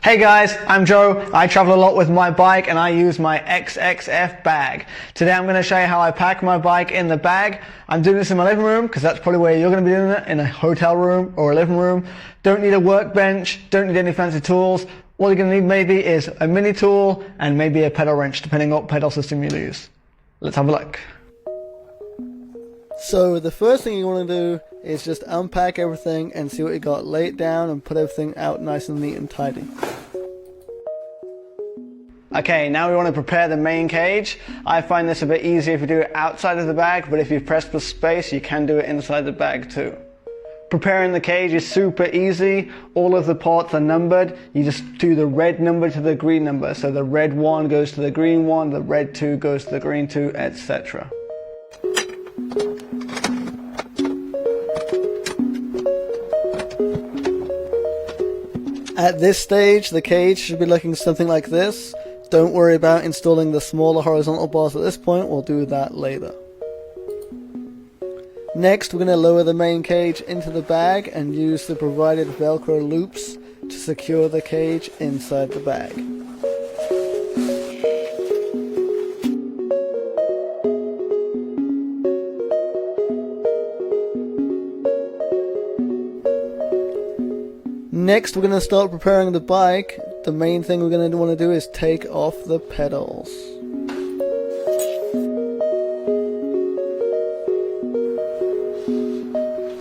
Hey guys, I'm Joe. I travel a lot with my bike and I use my Xxf bag. Today I'm going to show you how I pack my bike in the bag. I'm doing this in my living room because that's probably where you're going to be doing it, in a hotel room or a living room. Don't need a workbench, don't need any fancy tools. All you're going to need maybe is a mini tool and maybe a pedal wrench, depending on what pedal system you use. Let's have a look. So the first thing you want to do is just unpack everything and see what you got. Lay it down and put everything out nice and neat and tidy. Okay, now we want to prepare the main cage. I find this a bit easier if you do it outside of the bag, but if you press the space, you can do it inside the bag too. Preparing the cage is super easy. All of the parts are numbered. You just do the red number to the green number. So the red 1 goes to the green 1, the red 2 goes to the green 2, etc. At this stage, the cage should be looking something like this. Don't worry about installing the smaller horizontal bars at this point, we'll do that later. Next, we're going to lower the main cage into the bag and use the provided Velcro loops to secure the cage inside the bag. Next, we're going to start preparing the bike. The main thing we're going to want to do is take off the pedals.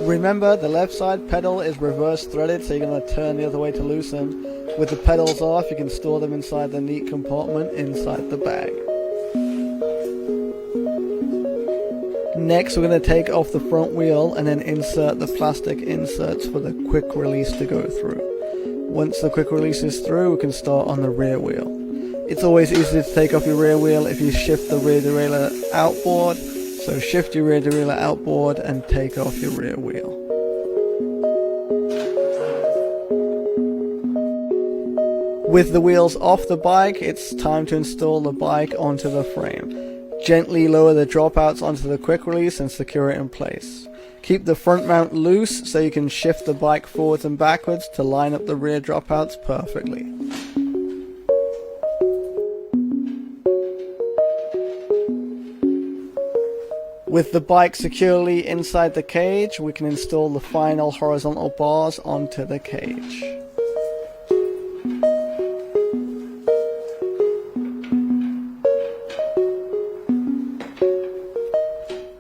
Remember, the left side pedal is reverse threaded, so you're going to turn the other way to loosen. With the pedals off, you can store them inside the neat compartment inside the bag. Next, we're going to take off the front wheel and then insert the plastic inserts for the quick release to go through. Once the quick release is through, we can start on the rear wheel. It's always easier to take off your rear wheel if you shift the rear derailleur outboard. So shift your rear derailleur outboard and take off your rear wheel. With the wheels off the bike, it's time to install the bike onto the frame. Gently lower the dropouts onto the quick release and secure it in place. Keep the front mount loose so you can shift the bike forwards and backwards to line up the rear dropouts perfectly. With the bike securely inside the cage, we can install the final horizontal bars onto the cage.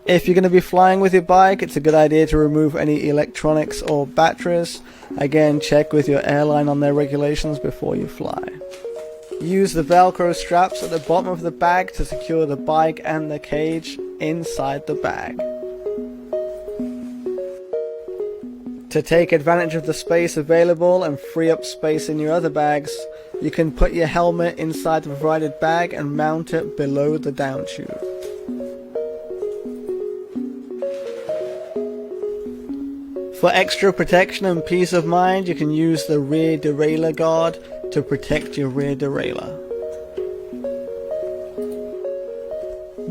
If you're going to be flying with your bike, it's a good idea to remove any electronics or batteries. Again, check with your airline on their regulations before you fly. Use the Velcro straps at the bottom of the bag to secure the bike and the cage inside the bag. To take advantage of the space available and free up space in your other bags, you can put your helmet inside the provided bag and mount it below the down tube. For extra protection and peace of mind, you can use the rear derailleur guard to protect your rear derailleur.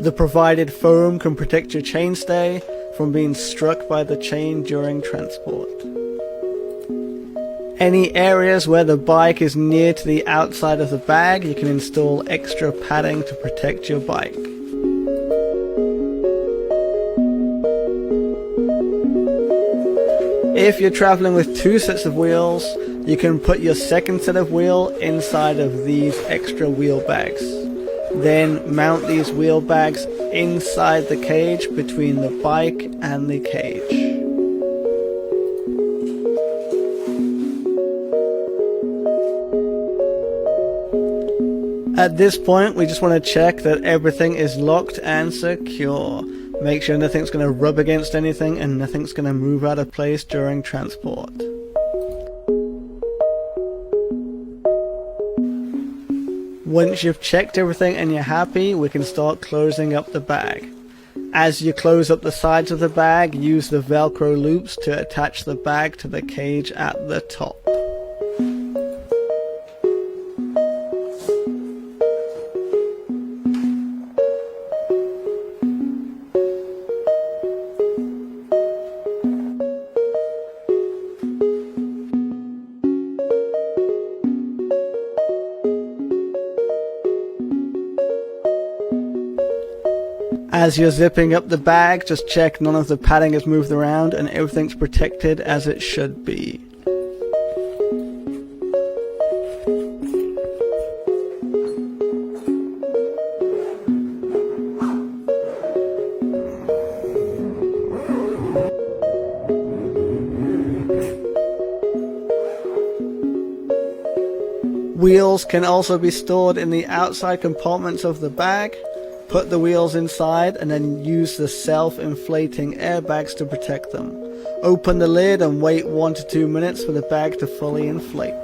The provided foam can protect your chainstay from being struck by the chain during transport. Any areas where the bike is near to the outside of the bag, you can install extra padding to protect your bike. If you're traveling with 2 sets of wheels, you can put your second set of wheel inside of these extra wheel bags. Then mount these wheel bags inside the cage between the bike and the cage. At this point, we just want to check that everything is locked and secure. Make sure nothing's going to rub against anything and nothing's going to move out of place during transport. Once you've checked everything and you're happy, we can start closing up the bag. As you close up the sides of the bag, use the Velcro loops to attach the bag to the cage at the top. As you're zipping up the bag, just check none of the padding has moved around and everything's protected as it should be. Wheels can also be stored in the outside compartments of the bag. Put the wheels inside and then use the self-inflating airbags to protect them. Open the lid and wait 1 to 2 minutes for the bag to fully inflate.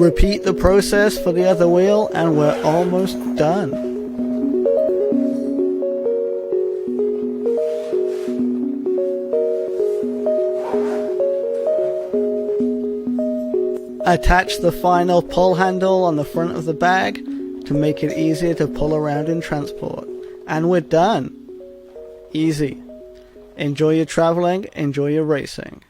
Repeat the process for the other wheel and we're almost done. Attach the final pull handle on the front of the bag to make it easier to pull around in transport. And we're done. Easy. Enjoy your traveling, enjoy your racing.